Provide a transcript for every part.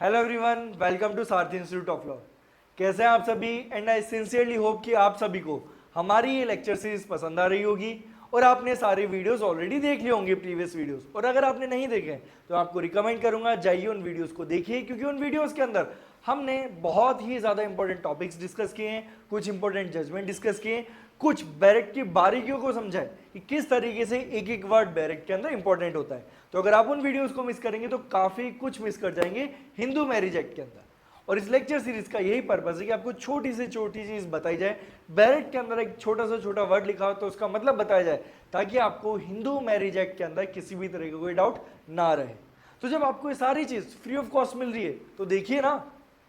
Hello everyone, welcome to Sarathi institute of law. कैसे हैं आप सभी? एंड आई सिंसियरली होप कि आप सभी को हमारी ये लेक्चर सीरीज पसंद आ रही होगी और आपने सारे वीडियोस ऑलरेडी देख लिए होंगे, प्रीवियस वीडियोस। और अगर आपने नहीं देखे तो आपको रिकमेंड करूंगा जाइए उन वीडियोस को देखिए, क्योंकि उन वीडियोस के अंदर हमने बहुत ही ज़्यादा इंपॉर्टेंट टॉपिक्स डिस्कस किए हैं, कुछ इंपॉर्टेंट जजमेंट डिस्कस किए हैं, कुछ बैरेक्ट की बारीकियों को समझा है कि किस तरीके से एक एक वर्ड बैरेक्ट के अंदर इंपॉर्टेंट होता है। तो अगर आप उन वीडियोस को मिस करेंगे तो काफ़ी कुछ मिस कर जाएंगे हिंदू मैरिज एक्ट के अंदर। और इस लेक्चर सीरीज का यही पर्पस है कि आपको छोटी से छोटी चीज़ बताई जाए, बैरेक्ट के अंदर एक छोटा से छोटा वर्ड लिखा हो तो उसका मतलब बताया जाए, ताकि आपको हिंदू मैरिज एक्ट के अंदर किसी भी तरह का कोई डाउट ना रहे। तो जब आपको ये सारी चीज़ फ्री ऑफ कॉस्ट मिल रही है तो देखिए ना,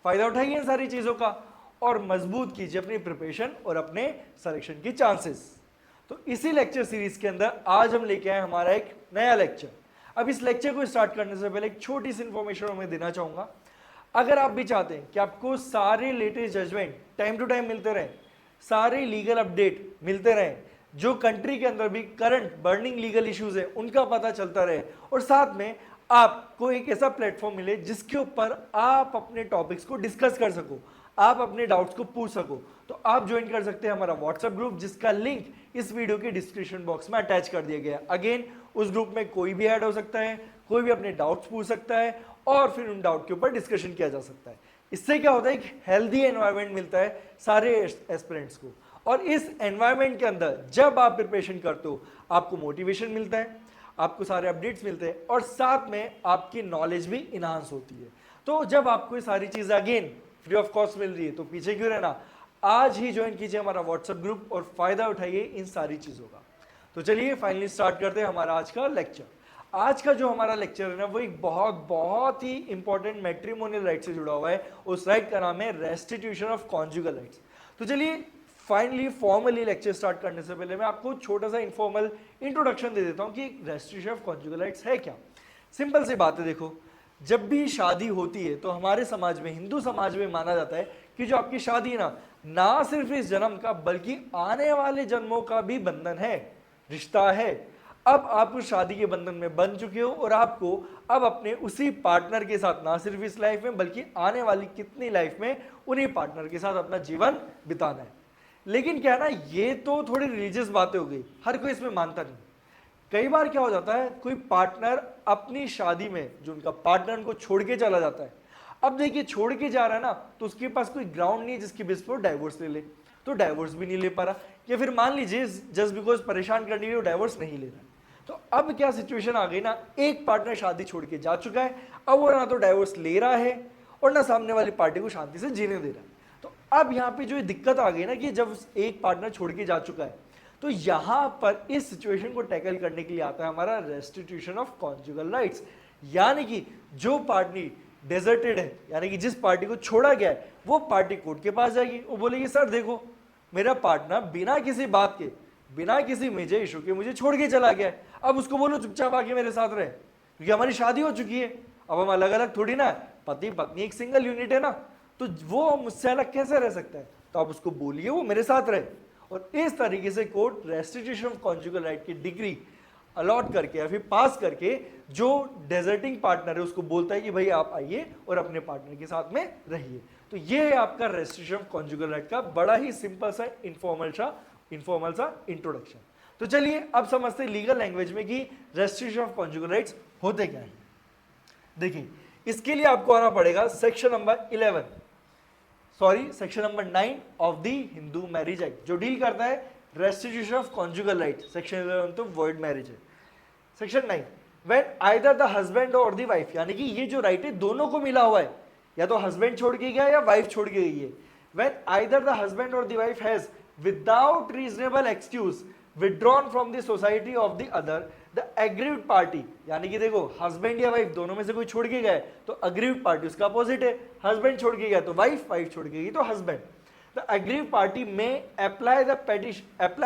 फ़ायदा उठाइए इन सारी चीज़ों का और मजबूत कीजिए अपनी प्रिपरेशन और अपने सिलेक्शन की चांसेस। तो इसी लेक्चर सीरीज के अंदर आज हम लेके आए हमारा एक नया लेक्चर। अब इस लेक्चर को स्टार्ट करने से पहले एक छोटी सी इंफॉर्मेशन मैं देना चाहूंगा। अगर आप भी चाहते हैं कि आपको सारे latest judgement time to time मिलते रहें, सारे लीगल अपडेट मिलते रहें, जो कंट्री के अंदर भी करंट बर्निंग लीगल इश्यूज है उनका पता चलता रहे, और साथ में आपको एक ऐसा प्लेटफॉर्म मिले जिसके ऊपर आप अपने टॉपिक्स को डिस्कस कर सको, आप अपने डाउट्स को पूछ सको, तो आप ज्वाइन कर सकते हैं हमारा व्हाट्सएप ग्रुप, जिसका लिंक इस वीडियो के डिस्क्रिप्शन बॉक्स में अटैच कर दिया गया है। अगेन, उस ग्रुप में कोई भी ऐड हो सकता है, कोई भी अपने डाउट्स पूछ सकता है और फिर उन डाउट के ऊपर डिस्कशन किया जा सकता है। इससे क्या होता है, एक हेल्दी एनवायरनमेंट मिलता है सारे एस्पिरेंट्स को, और इस एनवायरनमेंट के अंदर जब आप प्रिपरेशन करते हो आपको मोटिवेशन मिलता है, आपको सारे अपडेट्स मिलते हैं और साथ में आपकी नॉलेज भी इनहांस होती है। तो जब आपको ये सारी चीज़ें अगेन फ्री ऑफ कॉस्ट मिल रही है तो पीछे क्यों रहना, आज ही ज्वाइन कीजिए हमारा व्हाट्सएप ग्रुप और फायदा उठाइए इन सारी चीज़ों का। तो चलिए फाइनली स्टार्ट करते हैं हमारा आज का लेक्चर। आज का जो हमारा लेक्चर है ना, वो एक बहुत ही इंपॉर्टेंट मैट्रिमोनियल राइट से जुड़ा हुआ है। उस राइट का नाम है रेस्टिट्यूशन ऑफ कॉन्जुगल राइट्स। तो चलिए फाइनली फॉर्मली लेक्चर स्टार्ट करने से पहले मैं आपको छोटा सा इनफॉर्मल इंट्रोडक्शन दे देता हूँ कि रेस्टिट्यूशन ऑफ कॉन्जुगल राइट्स है क्या। सिंपल सी बात है, देखो, जब भी शादी होती है तो हमारे समाज में, हिंदू समाज में माना जाता है कि जो आपकी शादी है ना सिर्फ इस जन्म का बल्कि आने वाले जन्मों का भी बंधन है, रिश्ता है। अब आप उस शादी के बंधन में बंध चुके हो और आपको अब अपने उसी पार्टनर के साथ ना सिर्फ इस लाइफ में बल्कि आने वाली कितनी लाइफ में उन्हीं पार्टनर के साथ अपना जीवन बिताना है। लेकिन क्या है ना, ये तो थोड़ी रिलीजियस बातें हो गई, हर कोई इसमें मानता नहीं। कई बार क्या हो जाता है, कोई पार्टनर अपनी शादी में जो उनका पार्टनर उनको छोड़ के चला जाता है। अब देखिए, छोड़ के जा रहा है ना, तो उसके पास कोई ग्राउंड नहीं है जिसकी बेस पर डाइवोर्स ले ले, तो डाइवोर्स भी नहीं ले पा रहा, या फिर मान लीजिए जस्ट बिकॉज परेशान करने के लिए वो डाइवोर्स नहीं ले रहा। तो अब क्या सिचुएशन आ गई ना, एक पार्टनर शादी छोड़ के जा चुका है, अब वो ना तो डाइवोर्स ले रहा है और ना सामने वाली पार्टी को शांति से जीने दे रहा है। तो अब यहाँ पे जो दिक्कत आ गई ना कि जब एक पार्टनर छोड़ के जा चुका है, तो यहां पर इस सिचुएशन को टैकल करने के लिए आता है हमारा रेस्टिट्यूशन ऑफ कॉन्जुगल राइट्स। यानी कि जो पार्टी डेजर्टेड है, यानी कि जिस पार्टी को छोड़ा गया है, वो पार्टी कोर्ट के पास जाएगी, वो बोलेगी सर देखो, मेरा पार्टनर बिना किसी बात के, बिना किसी मेजर इशू के मुझे छोड़ के चला गया है। अब उसको बोलो चुपचाप आके मेरे साथ रहे, क्योंकि हमारी शादी हो चुकी है, अब हम अलग अलग थोड़ी ना, पति पत्नी एक सिंगल यूनिट है ना, तो वो मुझसे अलग कैसे रह सकता है। तो आप उसको बोलिए वो मेरे साथ रहे, और इस तरीके से court restitution of conjugal right की डिग्री अलॉट करके या फिर पास करके जो डेजर्टिंग पार्टनर है उसको बोलता है कि भाई आप आइए और अपने पार्टनर के साथ में रहिए। तो ये है आपका रेस्टिट्यूशन ऑफ कॉन्जुगल राइट का बड़ा ही सिंपल सा इनफॉर्मल सा इंट्रोडक्शन। तो चलिए अब समझते हैं लीगल लैंग्वेज में कि रेस्टिट्यूशन ऑफ कॉन्जुगल राइट्स होते क्या है। देखिए, इसके लिए आपको आना पड़ेगा section number 9 of the Hindu marriage act, जो डील करता है restitution of conjugal right. Section 11 तो वॉइड मैरिज है। Section 9, when either the husband और द वाइफ, यानी कि ये जो राइट है दोनों को मिला हुआ है, या तो हस्बैंड छोड़ के गया या वाइफ छोड़ के गई है। व्हेन आइदर द हस्बैंड और the wife has without reasonable excuse withdrawn from the society of the other, the aggrieved party, यानी कि देखो, हस्बैंड या वाइफ दोनों में से कोई छोड़ के गया तो अग्रीव्ड पार्टी उसका अपोजिट है, हस्बैंड छोड़ के गया तो वाइफ, वाइफ छोड़ के गई तो husband. The aggrieved party may apply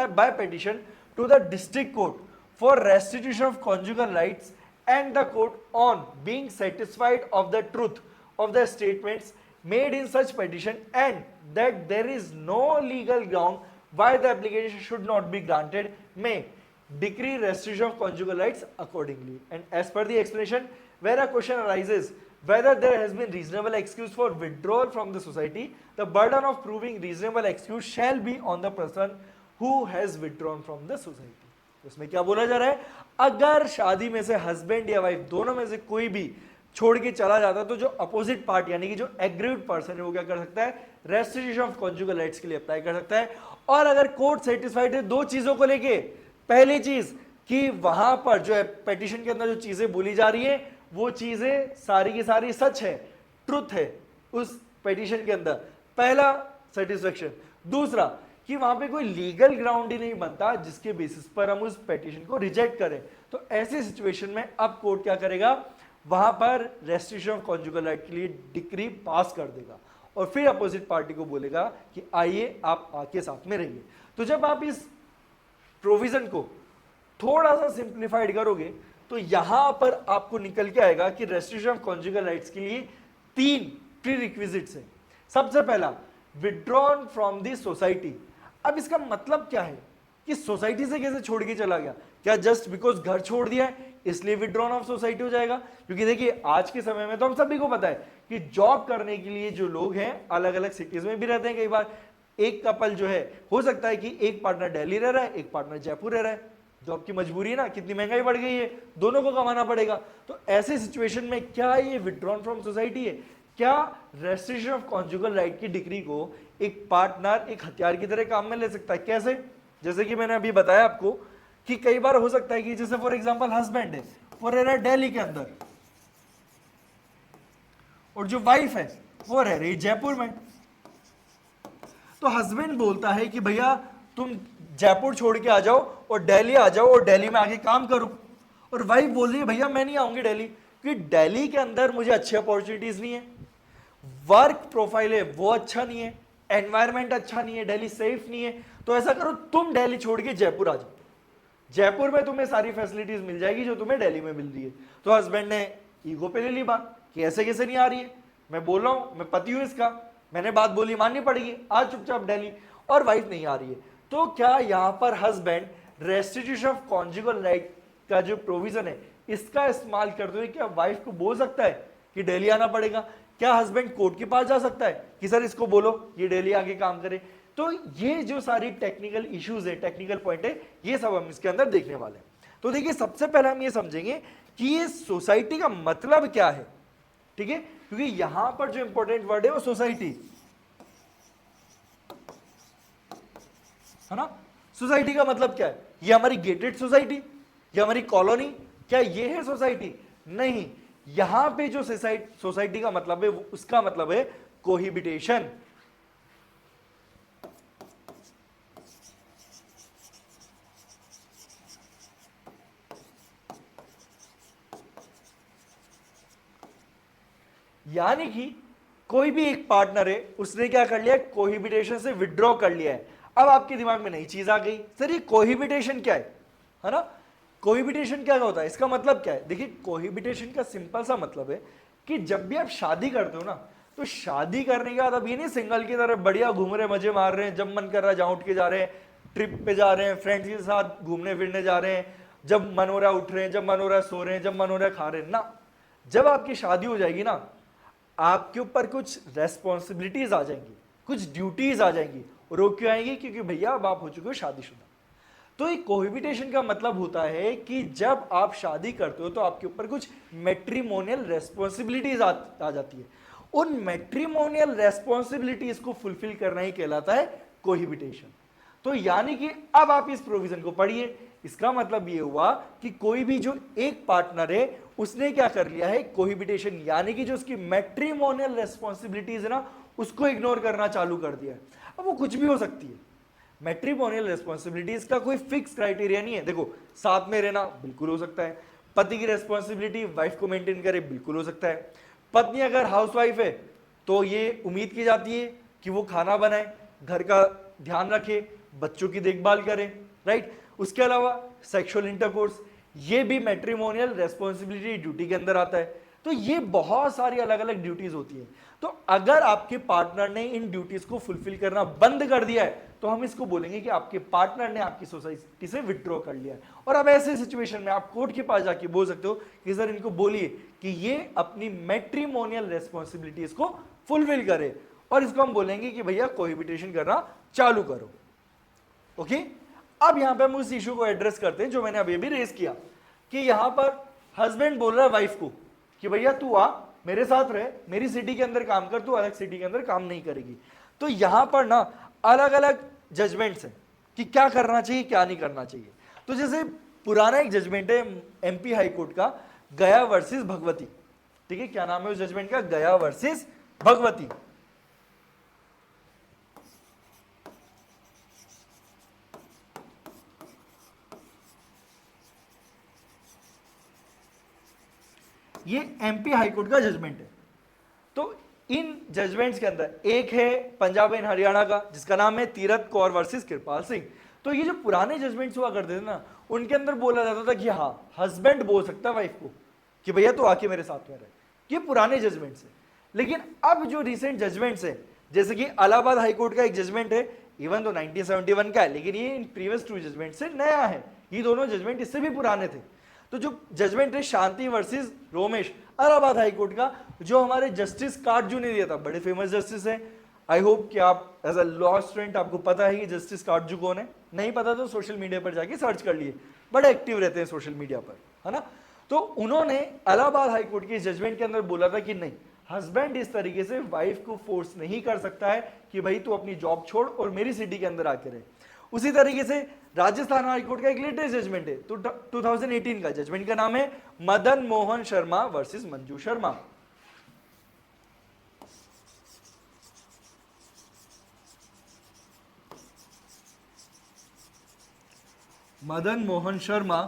by petition to the district court for restitution of conjugal rights and the court on being satisfied of the truth of the statements made in such petition and that there is no legal ground why the application should not be granted may decree restriction of conjugal rights accordingly, and as per the explanation where a question arises whether there has been reasonable excuse for withdrawal from the society, the burden of proving reasonable excuse shall be on the person who has withdrawn from the society. इसमें क्या बोला जा रहा है, अगर शादी में से हस्बैंड या वाइफ दोनों में से कोई भी छोड़ के चला जाता है तो जो अपोजिट पार्ट यानी कि जो एग्रीव्ड पर्सन है वो क्या कर सकता है, रेस्ट्रिक्शन ऑफ कॉन्जुगल राइट्स के लिए अप्लाई कर सकता है। और अगर कोर्ट सेटिस्फाइड है दो चीजों को लेके, पहली चीज कि वहां पर जो है पिटीशन के अंदर जो चीजें बोली जा रही है वो चीजें सारी की सारी सच है, ट्रुथ है उस पिटीशन के अंदर, पहला सेटिस्फेक्शन। दूसरा कि वहां पे कोई लीगल ग्राउंड ही नहीं बनता जिसके बेसिस पर हम उस पिटीशन को रिजेक्ट करें। तो ऐसी सिचुएशन में अब कोर्ट क्या करेगा, वहां पर रेस्ट्रिक्शन ऑफ कॉन्जुगल राइट के लिए डिक्री पास कर देगा और फिर अपोजिट पार्टी को बोलेगा कि आइए आप आके साथ में रहिए। तो जब आप इस प्रोविजन को थोड़ा सा सिंप्लीफाइड करोगे तो यहां पर आपको निकल के आएगा कि रेस्ट्रिक्शन ऑफ कॉन्जुगल राइट्स के लिए 3 प्रीरिक्विजिट्स हैं। सबसे पहला, विड्रॉन फ्रॉम द सोसाइटी। अब इसका मतलब क्या है कि सोसाइटी से कैसे छोड़ के चला गया, क्या जस्ट बिकॉज घर छोड़ दिया है इसलिए विड्रॉन ऑफ सोसाइटी हो जाएगा? क्योंकि देखिए आज के समय में तो हम सभी को पता है कि जॉब करने के लिए जो लोग हैं अलग अलग सिटीज में भी रहते हैं। कई बार एक कपल जो है हो सकता है कि एक पार्टनर दिल्ली रह रहा है, एक पार्टनर जयपुर रह रहा है, जॉब की मजबूरी है ना, कितनी महंगाई बढ़ गई है, दोनों को कमाना पड़ेगा। तो ऐसे सिचुएशन में क्या ये विड्रॉन फ्रॉम सोसाइटी है? क्या रेस्ट्रिक्शन ऑफ कॉन्जुगल राइट की डिग्री को एक पार्टनर एक हथियार की तरह काम में ले सकता है? कैसे? जैसे कि मैंने अभी बताया आपको कि कई बार हो सकता है कि जैसे फॉर एग्जांपल हस्बैंड है वो रह रहा है दिल्ली के अंदर और जो वाइफ है वो रह रही जयपुर में। तो हस्बैंड बोलता है कि भैया तुम जयपुर छोड़ के आ जाओ और दिल्ली आ जाओ और दिल्ली में आके काम करो, और वाइफ बोल रही है भैया मैं नहीं आऊंगी दिल्ली क्योंकि दिल्ली के अंदर मुझे अच्छी अपॉर्चुनिटीज नहीं है, वर्क प्रोफाइल है वो अच्छा नहीं है, एनवायरमेंट अच्छा नहीं है, दिल्ली सेफ नहीं है। तो ऐसा करो तुम दिल्ली छोड़ के जयपुर आ जाओ, जयपुर में तुम्हें सारी फैसिलिटीज मिल जाएगी जो तुम्हें दिल्ली में मिल रही है। तो हस्बैंड ने ईगो पे ले ली बात कि ऐसे कैसे नहीं आ रही है, मैं बोल रहा हूं मैं पति हूं इसका, मैंने बात बोली माननी पड़ेगी, आज चुपचाप दिल्ली, और वाइफ नहीं आ रही है। तो क्या यहां पर husband restitution of conjugal right का जो प्रोविजन है इसका इस्तेमाल करते हुए क्या वाइफ को बोल सकता है कि दिल्ली आना पड़ेगा? क्या हस्बैंड कोर्ट के पास जा सकता है कि सर इसको बोलो ये दिल्ली आके काम करे? तो ये जो सारी टेक्निकल इश्यूज है, टेक्निकल पॉइंट है, ये सब हम इसके अंदर देखने वाले हैं। तो देखिए सबसे पहले हम ये समझेंगे कि ये सोसाइटी का मतलब क्या है, ठीक है? क्योंकि यहां पर जो इंपॉर्टेंट वर्ड है वो सोसाइटी है ना। सोसाइटी का मतलब क्या है? ये हमारी गेटेड सोसाइटी, ये हमारी कॉलोनी, क्या ये है सोसाइटी? नहीं, यहां पे जो सोसाइटी का मतलब है उसका मतलब है कोहिबिटेशन। यानी कि कोई भी एक पार्टनर है उसने क्या कर लिया, कोहिबिटेशन से विड्रॉ कर लिया है। अब आपके दिमाग में नई चीज आ गई, सर ये कोहिबिटेशन क्या है ना? कोहिबिटेशन क्या होता है, इसका मतलब क्या है? देखिए कोहिबिटेशन का सिंपल सा मतलब है कि जब भी आप शादी करते हो ना, तो शादी करने के बाद अब ये नहीं सिंगल की तरह बढ़िया घूम रहे मजे मार रहे हैं, जब मन कर रहा है जहां उठ के जा रहे हैं, ट्रिप पे जा रहे हैं, फ्रेंड्स के साथ घूमने फिरने जा रहे हैं, जब मन हो रहा है उठ रहे हैं, जब मन हो रहा है सो रहे हैं, जब मन हो रहा है खा रहे हैं ना। जब आपकी शादी हो जाएगी ना, आपके ऊपर कुछ रेस्पॉन्सिबिलिटीज आ जाएंगी, कुछ ड्यूटीज आ जाएंगी, और वो क्यों आएंगी? क्योंकि भैया अब आप हो चुके हो शादीशुदा। तो एक कोहिबिटेशन का मतलब होता है कि जब आप शादी करते हो तो आपके ऊपर कुछ मैट्रिमोनियल रेस्पॉन्सिबिलिटीज आ जाती है, उन मैट्रिमोनियल रेस्पॉन्सिबिलिटीज को फुलफिल करना ही कहलाता है कोहिबिटेशन। तो यानी कि अब आप इस प्रोविजन को पढ़िए, इसका मतलब ये हुआ कि कोई भी जो एक पार्टनर है उसने क्या कर लिया है, कोहिबिटेशन, यानी कि जो उसकी मैट्रिमोनियल रेस्पॉन्सिबिलिटीज है ना उसको इग्नोर करना चालू कर दिया है। अब वो कुछ भी हो सकती है, मैट्रिमोनियल रेस्पॉन्सिबिलिटीज का कोई फिक्स क्राइटेरिया नहीं है। देखो साथ में रहना बिल्कुल हो सकता है, पति की रेस्पॉन्सिबिलिटी वाइफ को मेंटेन करे बिल्कुल हो सकता है, पत्नी अगर हाउसवाइफ है तो ये उम्मीद की जाती है कि वो खाना बनाए, घर का ध्यान रखे, बच्चों की देखभाल करे, राइट? उसके अलावा सेक्सुअल इंटरकोर्स, ये भी मैट्रिमोनियल रेस्पॉन्सिबिलिटी ड्यूटी के अंदर आता है। तो ये बहुत सारी अलग अलग ड्यूटीज होती है। तो अगर आपके पार्टनर ने इन ड्यूटीज को फुलफिल करना बंद कर दिया है तो हम इसको बोलेंगे कि आपके पार्टनर ने आपकी सोसाइटी से विड्रॉ कर लिया है। और अब ऐसे सिचुएशन में आप कोर्ट के पास जाके बोल सकते हो कि सर इनको बोलिए कि ये अपनी मैट्रिमोनियल रेस्पॉन्सिबिलिटीज को फुलफिल करे, और इसको हम बोलेंगे कि भैया कोहिबिटेशन करना चालू करो। ओके, अब यहां पे हम उस इशू को एड्रेस करते हैं जो मैंने अभी भी रेज किया कि यहां पर हस्बैंड बोल रहा है वाइफ को कि भैया तू आ मेरे साथ रहे, मेरी सिटी के अंदर काम कर, तू अलग सिटी के अंदर काम नहीं करेगी। तो यहां पर ना अलग अलग जजमेंट्स हैं कि क्या करना चाहिए क्या नहीं करना चाहिए। तो जैसे पुराना एक जजमेंट है एमपी हाई कोर्ट का, गया वर्सेस भगवती। ठीक है, क्या नाम है उस जजमेंट का? गया वर्सेस भगवती। ये एमपी हाईकोर्ट का जजमेंट है। तो इन जजमेंट्स के अंदर एक है पंजाब एंड हरियाणा का जिसका नाम है तीरथ कौर वर्सेस कृपाल सिंह। तो ये जो पुराने जजमेंट्स हुआ करते थे ना, उनके अंदर बोला जाता था कि हाँ हस्बैंड बोल सकता है वाइफ को कि भैया तो आके मेरे साथ में रहे। ये पुराने जजमेंट्स है। लेकिन अब जो रिसेंट जजमेंट्स है, जैसे कि इलाहाबाद हाईकोर्ट का एक जजमेंट है, इवन तो 1971 का है, लेकिन ये इन प्रीवियस 2 जजमेंट से नया है। ये दोनों जजमेंट इससे भी पुराने थे। तो जो जजमेंट है शांति वर्सेस रोमेश, इलाहाबाद हाईकोर्ट का, जो हमारे जस्टिस काटजू ने दिया था, बड़े फेमस जस्टिस है। आई होप कि आप एज अ लॉ स्टूडेंट आपको पता है कि जस्टिस काटजू कौन है। नहीं पता तो सोशल मीडिया पर जाके सर्च कर लिए, बड़े एक्टिव रहते हैं सोशल मीडिया पर, है ना। तो उन्होंने इलाहाबाद हाईकोर्ट के जजमेंट के अंदर बोला था कि नहीं, हस्बैंड इस तरीके से वाइफ को फोर्स नहीं कर सकता है कि भाई तू अपनी जॉब छोड़ और मेरी सिटी के अंदर आके रहे। उसी तरीके से राजस्थान हाईकोर्ट का एक लेटेस्ट जजमेंट है, तो 2018 का जजमेंट का नाम है Madan Mohan Sharma versus Manju Sharma. Madan Mohan Sharma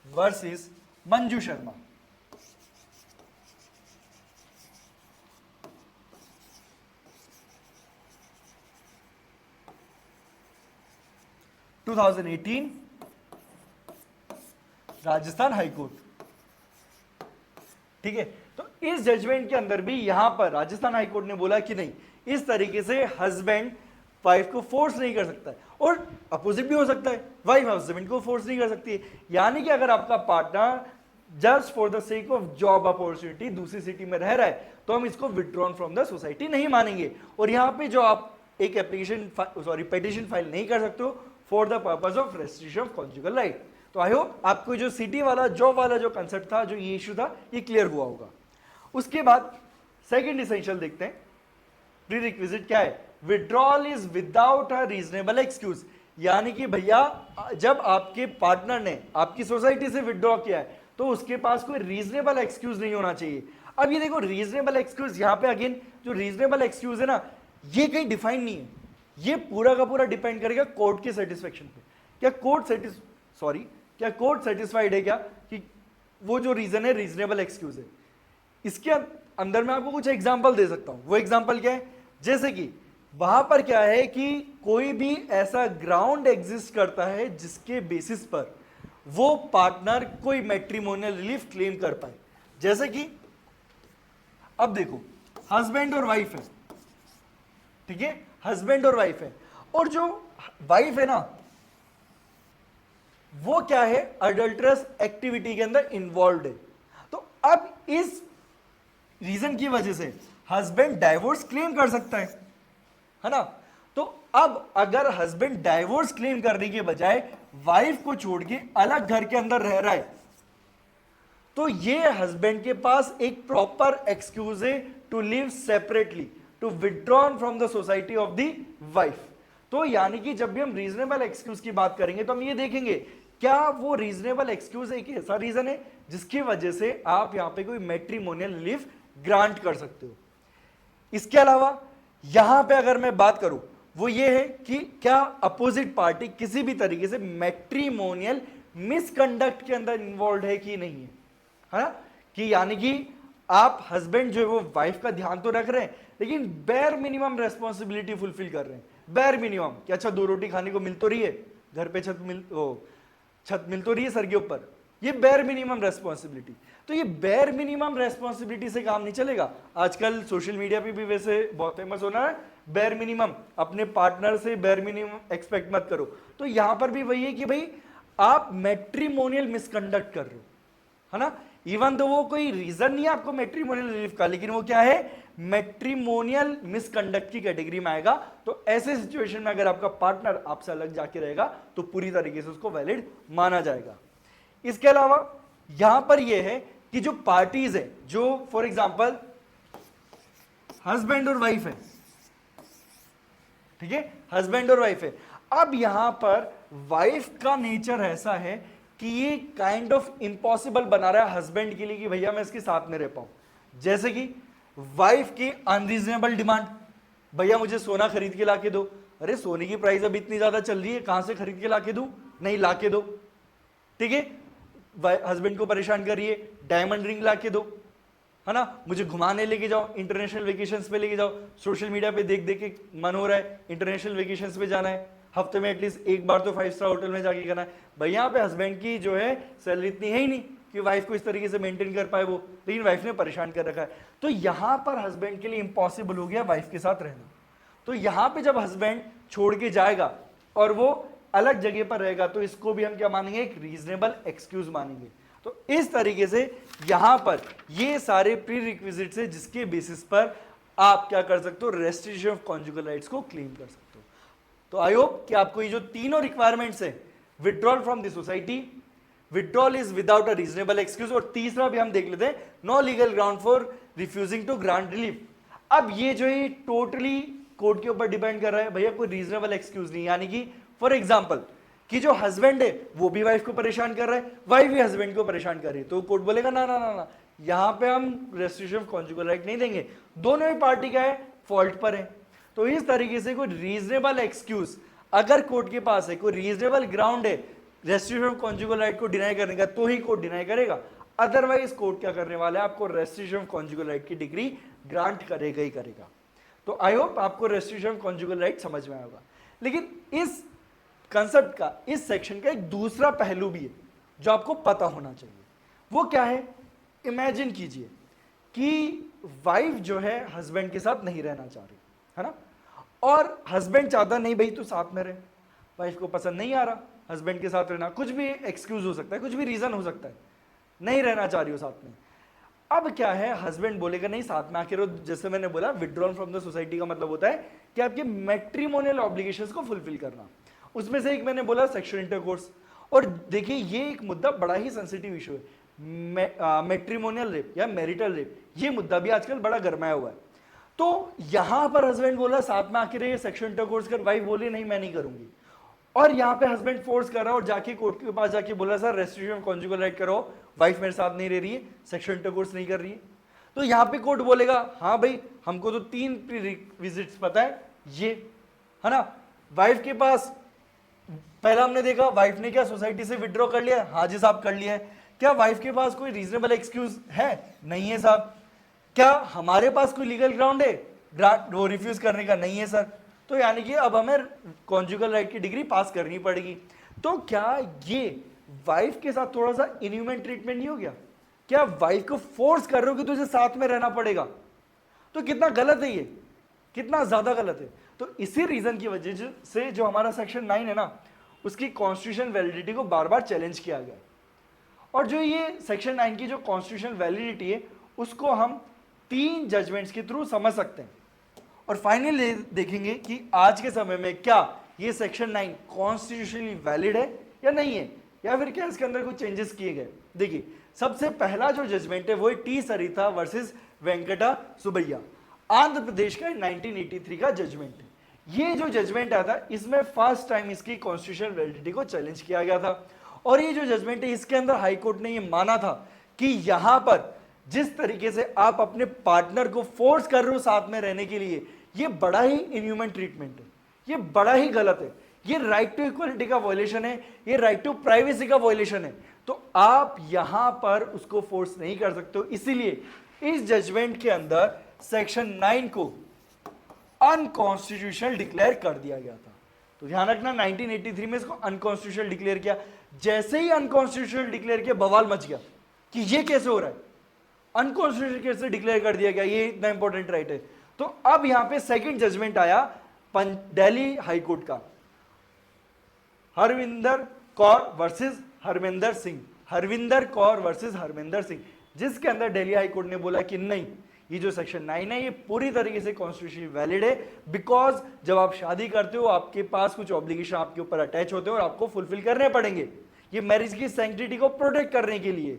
versus Manju Sharma. Two 2018 Rajasthan high court. ठीक है, तो इस जजमेंट के अंदर भी यहां पर राजस्थान हाईकोर्ट ने बोला कि नहीं, इस तरीके से हस्बैंड वाइफ को फोर्स नहीं कर सकता है, और अपोजिट भी हो सकता है, वाइफ हस्बैंड को फोर्स नहीं कर सकती है। यानी कि अगर आपका partner just for the sake of job opportunity दूसरी सिटी में रह रहा है तो हम इसको विड्रॉन फ्रॉम द सोसाइटी नहीं मानेंगे। और यहां पे जो आप एक एप्लीकेशन पिटीशन फाइल नहीं कर सकते हो for the purpose of restriction of conjugal right. तो आई होप आपको जो सिटी वाला जॉब वाला जो कंसेप्ट था, जो ये इशू था, ये क्लियर हुआ होगा। उसके बाद सेकंड इसेंशियल देखते हैं, प्री रिक्विजिट क्या है? Withdrawal is without a reasonable excuse. यानी कि भैया जब आपके पार्टनर ने आपकी सोसाइटी से विड्रॉ किया है तो उसके पास कोई रीजनेबल एक्सक्यूज नहीं होना चाहिए। अब ये देखो रीजनेबल एक्सक्यूज, यहां पे अगेन जो रीजनेबल एक्सक्यूज है ना, ये कहीं डिफाइन नहीं है, ये पूरा का पूरा डिपेंड करेगा कोर्ट के सेटिस्फेक्शन पे। क्या कोर्ट सेटिस्फाइड है क्या कि वो जो रीजन है रीजनेबल एक्सक्यूज है? इसके अंदर मैं आपको कुछ एग्जांपल दे सकता हूं। वो एग्जांपल क्या है? जैसे कि वहां पर क्या है कि कोई भी ऐसा ग्राउंड एग्जिस्ट करता है जिसके बेसिस पर वो पार्टनर कोई मैट्रिमोनियल रिलीफ क्लेम कर पाए। जैसे कि अब देखो, हस्बैंड और वाइफ है, ठीक है, हस्बैंड और वाइफ है, और जो वाइफ है ना वो क्या है, अडल्टरस एक्टिविटी के अंदर इन्वॉल्व है। तो अब इस रीजन की वजह से हस्बैंड डाइवोर्स क्लेम कर सकता है ना। तो अब अगर हस्बैंड डाइवोर्स क्लेम करने के बजाय वाइफ को छोड़ के अलग घर के अंदर रह रहा है, तो ये हस्बैंड के पास एक प्रॉपर एक्सक्यूज है to live separately, to withdrawn from the society of the wife. तो यानी कि जब भी हम रीजनेबल एक्सक्यूज की बात करेंगे तो हम ये देखेंगे क्या वो रीजनेबल एक्सक्यूज एक ऐसा रीजन है जिसकी वजह से आप यहां पे कोई मैट्रिमोनियल रिलीफ ग्रांट कर सकते हो। इसके अलावा यहां पे अगर मैं बात करूं वो ये है कि क्या अपोजिट पार्टी किसी भी तरीके से मैट्रिमोनियल मिसकंडक्ट के अंदर इन्वॉल्व है कि नहीं है ना। कि यानी कि आप हस्बैंड जो है वो वाइफ का ध्यान तो रख रहे हैं लेकिन बेयर मिनिमम रेस्पॉन्सिबिलिटी फुलफिल कर रहे हैं। बेयर मिनिमम कि अच्छा 2 रोटी खाने को मिल तो रही है, घर पे छत छत मिल तो रही है सर के ऊपर, ये बेयर मिनिमम रेस्पॉन्सिबिलिटी। तो ये बेयर मिनिमम रेस्पॉन्सिबिलिटी से काम नहीं चलेगा। आजकल सोशल मीडिया पे भी वैसे बहुत फेमस होना है, बेयर मिनिमम, अपने पार्टनर से बेयर मिनिमम एक्सपेक्ट मत करो। तो यहां पर भी वही है कि भाई आप मैट्रिमोनियल मिसकंडक्ट कर रहे हो, है ना। इवन तो वो कोई रीजन नहीं है आपको मैट्रिमोनियल रिलीफ का, लेकिन वो क्या है, मैट्रिमोनियल मिसकंडक्ट की कैटेगरी में आएगा। तो ऐसे सिचुएशन में अगर आपका पार्टनर आपसे अलग जाके रहेगा तो पूरी तरीके से उसको वैलिड माना जाएगा। इसके अलावा यहां पर यह है कि जो पार्टीज है, जो फॉर एग्जांपल हस्बैंड और वाइफ है, ठीक है, हस्बैंड और वाइफ है। अब यहां पर वाइफ का नेचर ऐसा है कि ये काइंड ऑफ इम्पॉसिबल बना रहा है हस्बैंड के लिए कि भैया मैं इसके साथ में रह पाऊं। जैसे कि वाइफ की अनरीजनेबल डिमांड, भैया मुझे सोना खरीद के लाके दो। अरे सोने की प्राइस अब इतनी ज्यादा चल रही है, कहां से खरीद के लाके दूं, नहीं लाके दो, ठीक है। हस्बैंड को परेशान करिए, डायमंड रिंग लाके दो, है ना, मुझे घुमाने लेके जाओ, इंटरनेशनल वेकेशंस पे लेके जाओ। सोशल मीडिया पे देख देख के मन हो रहा है इंटरनेशनल वेकेशंस पे जाना है, हफ्ते में एटलीस्ट एक बार तो 5 स्टार होटल में जाके करना है। भाई यहाँ पे हस्बैंड की जो है सैलरी इतनी है ही नहीं कि वाइफ को इस तरीके से मेंटेन कर पाए वो, लेकिन वाइफ ने परेशान कर रखा है। तो यहाँ पर हस्बैंड के लिए इंपॉसिबल हो गया वाइफ के साथ रहना। तो यहाँ पे जब हस्बैंड छोड़ के जाएगा और वो अलग जगह पर रहेगा तो इसको भी हम क्या मानेंगे, एक रीजनेबल एक्सक्यूज मानेंगे। तो इस तरीके से यहां पर ये सारे प्री रिक्विजिट्स है जिसके बेसिस पर आप क्या कर सकते हो, रेस्ट्रिक्शन ऑफ कॉन्जुगल राइट्स को क्लेम कर सकते हो। तो आई होप कि आपको ये जो तीनों रिक्वायरमेंट्स है, withdrawal from the society, withdrawal is without a reasonable excuse, और तीसरा भी हम देख लेते हैं, no legal ground for refusing to grant relief. अब ये जो है टोटली कोर्ट के ऊपर डिपेंड कर रहा है, भैया कोई रीजनेबल एक्सक्यूज नहीं, यानी कि फॉर एग्जाम्पल कि जो हस्बैंड है वो भी वाइफ को परेशान कर रहा है, वाइफ भी हस्बैंड को परेशान कर रही है, तो कोर्ट बोलेगा ना ना ना ना, यहां पे हम रेस्ट्रिक्शन ऑफ कॉन्जुगल राइट नहीं देंगे, दोनों ही पार्टी क्या है, फॉल्ट पर है। तो इस तरीके से कोई रीजनेबल एक्सक्यूज अगर कोर्ट के पास है, कोई रीजनेबल ग्राउंड है रेस्ट्रिक्शन ऑफ कॉन्जुगल राइट को डिनाई करने का, तो ही कोर्ट डिनाई करेगा, अदरवाइज कोर्ट क्या करने वाला है, आपको रेस्ट्रिक्शन ऑफ कॉन्जुगल राइट की डिग्री ग्रांट करेगा ही करेगा। तो आई होप आपको रेस्ट्रिक्शन ऑफ कॉन्जुगल राइट समझ में आएगा। लेकिन इस कंसेप्ट का, इस सेक्शन का एक दूसरा पहलू भी है जो आपको पता होना चाहिए। वो क्या है, इमेजिन कीजिए कि वाइफ जो है हस्बैंड के साथ नहीं रहना चाह रही है ना, और हस्बैंड चाहता नहीं भाई तू साथ में रहे, वाइफ को पसंद नहीं आ रहा हस्बैंड के साथ रहना, कुछ भी एक्सक्यूज हो सकता है, कुछ भी रीजन हो सकता है, नहीं रहना चाह रही हो साथ में। अब क्या है, हस्बैंड बोलेगा नहीं साथ में आके रहो, जैसे मैंने बोला विड्रॉल फ्रॉम द सोसाइटी का मतलब होता है कि आपके मैट्रिमोनियल ऑब्लिगेशंस को फुलफिल करना। उसमें से एक मैंने बोला सेक्सुअल इंटरकोर्स, और देखिए ये एक मुद्दा बड़ा ही सेंसिटिव इशू है, मैट्रिमोनियल रेप या मैरिटल रेप, ये मुद्दा भी आजकल बड़ा गरमाया हुआ है। तो यहां पर हस्बैंड बोला साथ में आके रहिए, सेक्सुअल इंटरकोर्स कर, वाइफ बोली नहीं मैं नहीं करूंगी, और यहाँ पे हस्बैंड फोर्स कर रहा है और जाके कोर्ट के पास जाके बोला sir restriction of conjugal right करो, वाइफ मेरे साथ नहीं रह रही है, सेक्सुअल इंटरकोर्स नहीं कर रही है। तो यहाँ पे कोर्ट बोलेगा हाँ भाई हमको तो 3 प्रीरिक्विजिट्स पता है, ये है ना, वाइफ के पास पहला हमने देखा वाइफ ने क्या सोसाइटी से विड्रॉ कर लिया, हाँ जी साहब कर लिया है। क्या वाइफ के पास कोई रीजनेबल एक्सक्यूज है, नहीं है साहब। क्या हमारे पास कोई लीगल ग्राउंड है ग्रांट वो रिफ्यूज करने का, नहीं है सर। तो यानी कि अब हमें कॉन्जुगल राइट की डिग्री पास करनी पड़ेगी। तो क्या ये वाइफ के साथ थोड़ा सा इनह्यूमन ट्रीटमेंट नहीं हो गया? क्या वाइफ को फोर्स कर रहे हो कि तुझे साथ में रहना पड़ेगा? तो कितना गलत है ये, कितना ज्यादा गलत है। तो इसी रीजन की वजह से जो हमारा सेक्शन 9 है ना, उसकी कॉन्स्टिट्यूशन वैलिडिटी को बार बार चैलेंज किया गया। और जो ये सेक्शन 9 की जो कॉन्स्टिट्यूशन वैलिडिटी है उसको हम 3 जजमेंट्स के थ्रू समझ सकते हैं, और फाइनली देखेंगे कि आज के समय में क्या ये सेक्शन 9 कॉन्स्टिट्यूशनली वैलिड है या नहीं है, या फिर क्या इसके अंदर कुछ चेंजेस किए गए। देखिए सबसे पहला जो जजमेंट है वो है टी सरिता वर्सेस वेंकटा सुबैया, आंध्र प्रदेश का 1983 का जजमेंट है। ये जो जजमेंट आया था इसमें फर्स्ट टाइम इसकी कॉन्स्टिट्यूशनल वैलिडिटी को चैलेंज किया गया था। और ये जो जजमेंट है इसके अंदर हाई कोर्ट ने ये माना था कि यहां पर जिस तरीके से आप अपने पार्टनर को फोर्स कर रहे हो साथ में रहने के लिए, ये बड़ा ही इनह्यूमन ट्रीटमेंट है, ये बड़ा ही गलत है, ये राइट टू इक्वलिटी का वायलेशन है, ये राइट टू प्राइवेसी का वायलेशन है। तो आप यहां पर उसको फोर्स नहीं कर सकते हो। इसीलिए इस जजमेंट के अंदर सेक्शन 9 को अनकॉन्स्टिट्यूशनल डिक्लेयर कर दिया गया था। तो ध्यान रखना 1983 में इसको अनकॉन्स्टिट्यूशनल डिक्लेयर किया। जैसे ही अनकॉन्स्टिट्यूशनल डिक्लेयर किया, बवाल मच गया कि ये कैसे हो रहा है, अनकॉन्स्टिट्यूशनल कैसे डिक्लेयर कर दिया गया, ये इतना इंपॉर्टेंट राइट है। तो अब यहां पे सेकंड जजमेंट आया दिल्ली हाई कोर्ट का, हरविंदर कौर वर्सेस हरमिंदर सिंह, हरविंदर कौर वर्सेस हरमिंदर सिंह, जिसके अंदर दिल्ली हाई कोर्ट ने बोला कि नहीं, ये जो सेक्शन 9 है ये पूरी तरीके से कॉन्स्टिट्यूशनली वैलिड है, बिकॉज जब आप शादी करते हो आपके पास कुछ ऑब्लिगेशन आपके ऊपर अटैच होते हैं और आपको फुलफिल करने पड़ेंगे, ये मैरिज की सैंक्टिटी को प्रोटेक्ट करने के लिए।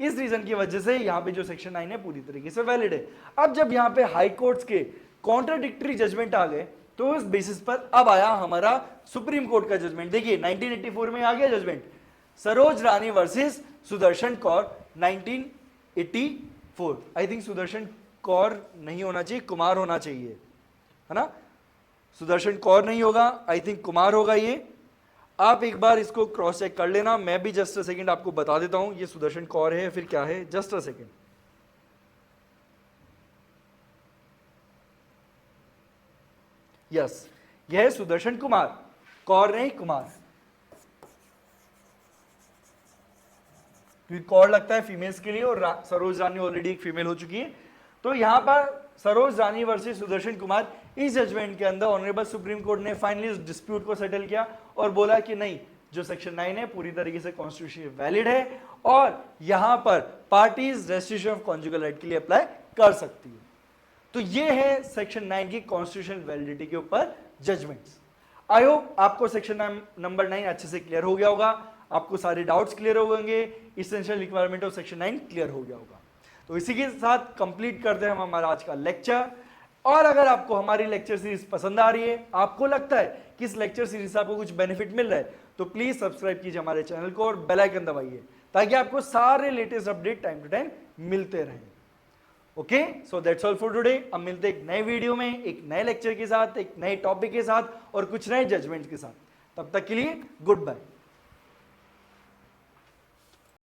इस रीजन की वजह से यहाँ पे जो सेक्शन 9 है पूरी तरीके से वैलिड है। अब जब यहाँ पे हाई कोर्ट्स के कॉन्ट्राडिक्टरी जजमेंट आ गए, तो उस बेसिस पर अब आया हमारा सुप्रीम कोर्ट का जजमेंट। देखिए 1984 में आ गया judgement, Saroj Rani versus Sudarshan Kaur 1984। I think Sudarshan Kaur नहीं होना चाहिए, कुमार होना चाहिए, है ना, सुदर्शन कौर नहीं होगा, आई थिंक कुमार होगा ये। आप एक बार इसको क्रॉस चेक कर लेना, मैं भी जस्ट अ सेकंड आपको बता देता हूं ये सुदर्शन कौर है फिर क्या है, जस्ट अ सेकंड। यस, यह है सुदर्शन कुमार, कौर नहीं कुमार, क्योंकि कौर लगता है फीमेल्स के लिए और सरोज रानी ऑलरेडी एक फीमेल हो चुकी है। तो यहां पर सरोज रानी वर्सेस सुदर्शन कुमार, इस जजमेंट के अंदर ऑनरेबल सुप्रीम कोर्ट ने फाइनली इस डिस्प्यूट को सेटल किया और बोला कि नहीं, जो सेक्शन 9 है पूरी तरीके से कॉन्स्टिट्यूशनली वैलिड है और यहां पर parties restriction of conjugal right के लिए अप्लाई कर सकती है। तो ये है सेक्शन 9 की कॉन्स्टिट्यूशनल वैलिडिटी के ऊपर जजमेंट्स। आई होप आपको सेक्शन नंबर 9 अच्छे से क्लियर हो गया होगा, आपको सारे डाउट्स क्लियर हो गएंगे, essential requirement of section 9 clear हो गया होगा। तो इसी के साथ कंप्लीट करते हैं हम हमारा आज का लेक्चर। और अगर आपको हमारी लेक्चर सीरीज पसंद आ रही है, आपको लगता है कि इस लेक्चर सीरीज से आपको कुछ बेनिफिट मिल रहा है, तो प्लीज सब्सक्राइब कीजिए हमारे चैनल को और बेल आइकन दबाइए ताकि आपको सारे latest update time to time मिलते रहें। Okay, so that's all for today. अब मिलते हैं एक नए वीडियो में, एक नए लेक्चर के साथ, एक नए टॉपिक के साथ और कुछ नए जजमेंट के साथ। तब तक के लिए गुड बाय।